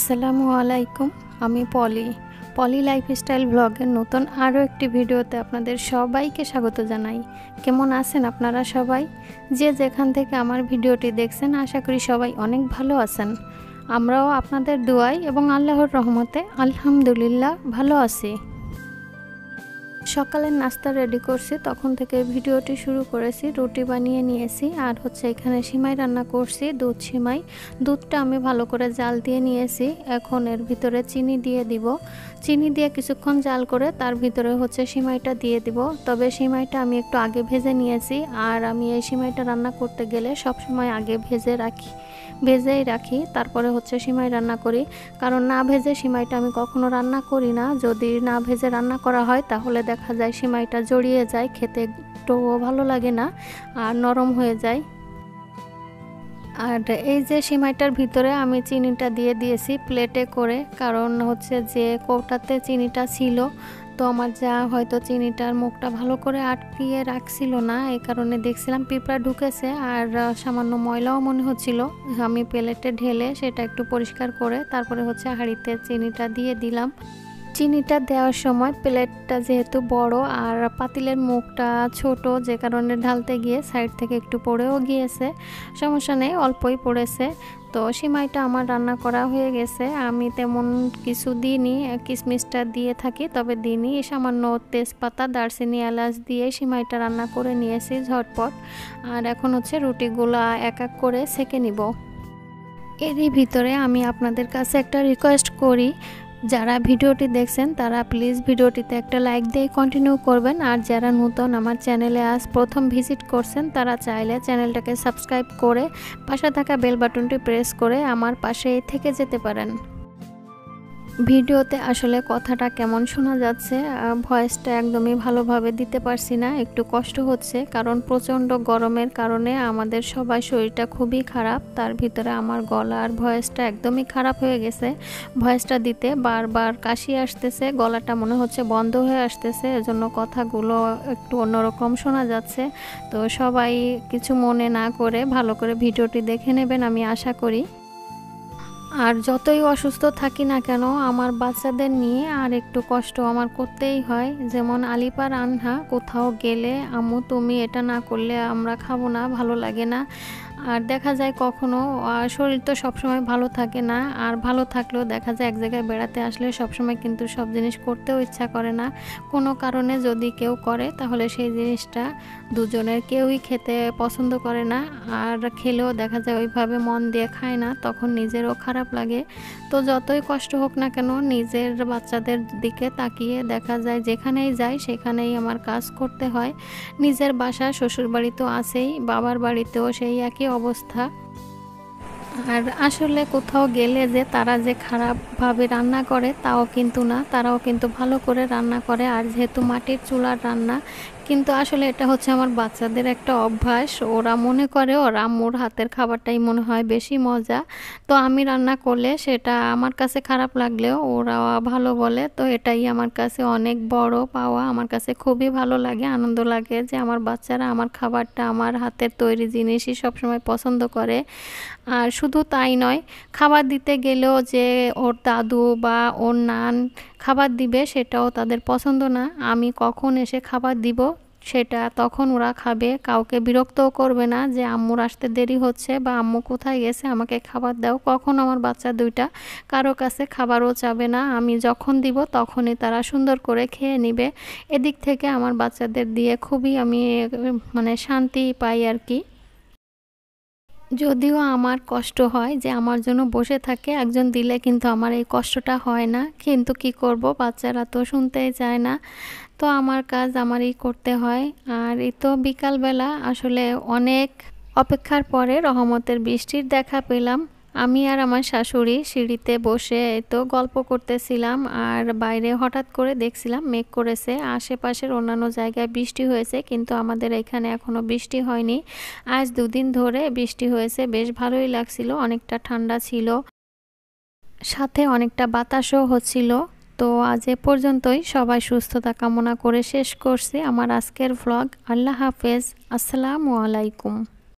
আসসালামু আলাইকুম। আমি পলি লাইফস্টাইল ব্লগের নতুন আরও একটি ভিডিওতে আপনাদের সবাইকে স্বাগত জানাই। কেমন আছেন আপনারা সবাই? যে যেখান থেকে আমার ভিডিওটি দেখছেন আশা করি সবাই অনেক ভালো আছেন। আমরাও আপনাদের দোয়ায় এবং আল্লাহর রহমতে আলহামদুলিল্লাহ ভালো আছি। সকালের নাস্তা রেডি করছি, তখন থেকে ভিডিওটি শুরু করেছি। রুটি বানিয়ে নিয়েছি আর এখানে সিমাই রান্না করছি, দুধ সিমাই। দুধটা আমি ভালো করে জাল দিয়ে নিয়েছি। এখন এর ভিতরে চিনি দিয়ে দিব। চিনি দিয়ে কিছুক্ষণ জাল করে তার ভিতরে সিমাইটা দিয়ে দিব। তবে সিমাইটা আমি একটু আগে ভেজে নিয়েছি, আর আমি এই সিমাইটা রান্না করতে গেলে সব সময় আগে ভেজেই রাখি, তারপরে সিমাই রান্না করি। কারণ না ভেজে সিমাইটা আমি কখনো রান্না করি না। যদি না ভেজে রান্না করা হয় তাহলে দেখা যায় সিমাইটা জড়িয়ে যায়, খেতে একটুও ভালো লাগে না আর নরম হয়ে যায়। আর এই যে সিমাইটার ভিতরে আমি চিনিটা দিয়ে দিয়েছি প্লেটে করে, কারণ যে কৌটাতে চিনিটা ছিল, তো আমার যা হয়তো চিনিটার মুখটা ভালো করে আটকিয়ে রাখছিল না, এই কারণে দেখছিলাম পিঁপড়া ঢুকেছে আর সামান্য ময়লাও মনে হচ্ছিল। আমি প্লেটে ঢেলে সেটা একটু পরিষ্কার করে তারপরে হাঁড়িতে চিনিটা দিয়ে দিলাম। চিনিটা দেওয়ার সময় প্লেটটা যেহেতু বড় আর পাতিলের মুখটা ছোট, যে কারণে ঢালতে গিয়ে সাইড থেকে একটু পড়েও গিয়েছে। সমস্যা নেই, অল্পই পড়েছে। তো সিমাইটা আমার রান্না করা হয়ে গেছে। আমি তেমন কিছু দিইনি, কিশমিশটা দিয়ে থাকি তবে দিইনি। সামান্য তেজপাতা, দারচিনি, এলাচ দিয়ে সিমাইটা রান্না করে নিয়েছি ঝটপট। আর এখন রুটিগুলা এক এক করে সেঁকে নিব। এরই ভিতরে আমি আপনাদের কাছে একটা রিকোয়েস্ট করি, যারা ভিডিওটি দেখছেন তারা প্লিজ ভিডিওটিতে একটা লাইক দিয়ে কন্টিনিউ করবেন। আর যারা নতুন আমার চ্যানেলে আজ প্রথম ভিজিট করছেন তারা চাইলে চ্যানেলটাকে সাবস্ক্রাইব করে পাশে থাকা বেল বাটনটি প্রেস করে আমার পাশেই থেকে যেতে পারেন। ভিডিওতে আসলে কথাটা কেমন শোনা যাচ্ছে, ভয়েসটা একদমই ভালোভাবে দিতে পারছি না, একটু কষ্ট হচ্ছে। কারণ প্রচণ্ড গরমের কারণে আমাদের সবাই শরীরটা খুবই খারাপ, তার ভিতরে আমার গলা আর ভয়েসটা একদমই খারাপ হয়ে গেছে। ভয়েসটা দিতে বারবার কাশি আসতেছে, গলাটা মনে হচ্ছে বন্ধ হয়ে আসতেছে, এজন্য কথাগুলো একটু অন্যরকম শোনা যাচ্ছে। তো সবাই কিছু মনে না করে ভালো করে ভিডিওটি দেখে নেবেন আমি আশা করি। আর যতই অসুস্থ থাকি না কেন আমার বাচ্চাদের নিয়ে আর একটু কষ্ট আমার করতেই হয়। যেমন আলিপার আনহা কোথাও গেলে আম্মু তুমি এটা না করলে আমরা খাবো না, ভালো লাগে না। আর দেখা যায় কখনো শরীর তো সবসময় ভালো থাকে না, আর ভালো থাকলেও দেখা যায় এক জায়গায় বেড়াতে আসলে সবসময় কিন্তু সব জিনিস করতেও ইচ্ছা করে না। কোনো কারণে যদি কেউ করে তাহলে সেই জিনিসটা দুজনের কেউই খেতে পছন্দ করে না, আর খেলেও দেখা যায় ওইভাবে মন দিয়ে খায় না, তখন নিজেরও খারাপ লাগে। তো যতই কষ্ট হোক না কেন নিজের বাচ্চাদের দিকে তাকিয়ে দেখা যায় যেখানেই যাই সেখানেই আমার কাজ করতে হয়। নিজের বাসা শ্বশুর বাড়ি তো আছেই, বাবার বাড়িতেও সেই একই অবস্থা। আর আসলে কোথাও গেলে যে তারা যে খারাপভাবে রান্না করে তাও কিন্তু না, তারাও কিন্তু ভালো করে রান্না করে। আর যেহেতু মাটির চুলার রান্না, কিন্তু আসলে এটা আমার বাচ্চাদের একটা অভ্যাস। ওরা মনে করে ওর আম্মুর হাতের খাবারটাই মনে হয় বেশি মজা। তো আমি রান্না করলে সেটা আমার কাছে খারাপ লাগলেও ওরা ভালো বলে, তো এটাই আমার কাছে অনেক বড় পাওয়া। আমার কাছে খুবই ভালো লাগে, আনন্দ লাগে যে আমার বাচ্চারা আমার খাবারটা, আমার হাতের তৈরি জিনিসই সবসময় পছন্দ করে। আর শুধু তাই নয়, খাবার দিতে গেলেও যে ওর দাদু বা ওর নান খাবার দিবে সেটাও তাদের পছন্দ না। আমি কখন এসে খাবার দিব সেটা তখন ওরা খাবে, কাউকে বিরক্তও করবে না যে আম্মুর আসতে দেরি হচ্ছে বা আম্মু কোথায় গেছে আমাকে খাবার দাও। কখন আমার বাচ্চা দুইটা কারো কাছে খাবারও চাবে না, আমি যখন দিব তখনই তারা সুন্দর করে খেয়ে নিবে। এদিক থেকে আমার বাচ্চাদের দিয়ে খুবই আমি শান্তি পাই আর কি। যদিও আমার কষ্ট হয় যে আমার জন্য বসে থাকে একজন দিলে, কিন্তু আমার এই কষ্টটা হয় না। কিন্তু কি করব, বাচ্চারা তো শুনতেই চায় না, তো আমার কাজ আমারই করতে হয়। আর এই তো বিকালবেলা আসলে অনেক অপেক্ষার পরে রহমতের বৃষ্টির দেখা পেলাম। আমি আর আমার শাশুড়ি সিঁড়িতে বসে তো গল্প করতেছিলাম, আর বাইরে হঠাৎ করে দেখছিলাম মেঘ করেছে। আশেপাশের অন্যান্য জায়গায় বৃষ্টি হয়েছে, কিন্তু আমাদের এখানে এখনো বৃষ্টি হয়নি। আজ দুদিন ধরে বৃষ্টি হয়েছে, বেশ ভালোই লাগছিল, অনেকটা ঠান্ডা ছিল, সাথে অনেকটা বাতাসও হচ্ছিল। তো আজ এ পর্যন্তই, সবাই সুস্থতা কামনা করে শেষ করছি আমার আজকের ভ্লগ। আল্লাহ হাফেজ, আসসালামু আলাইকুম।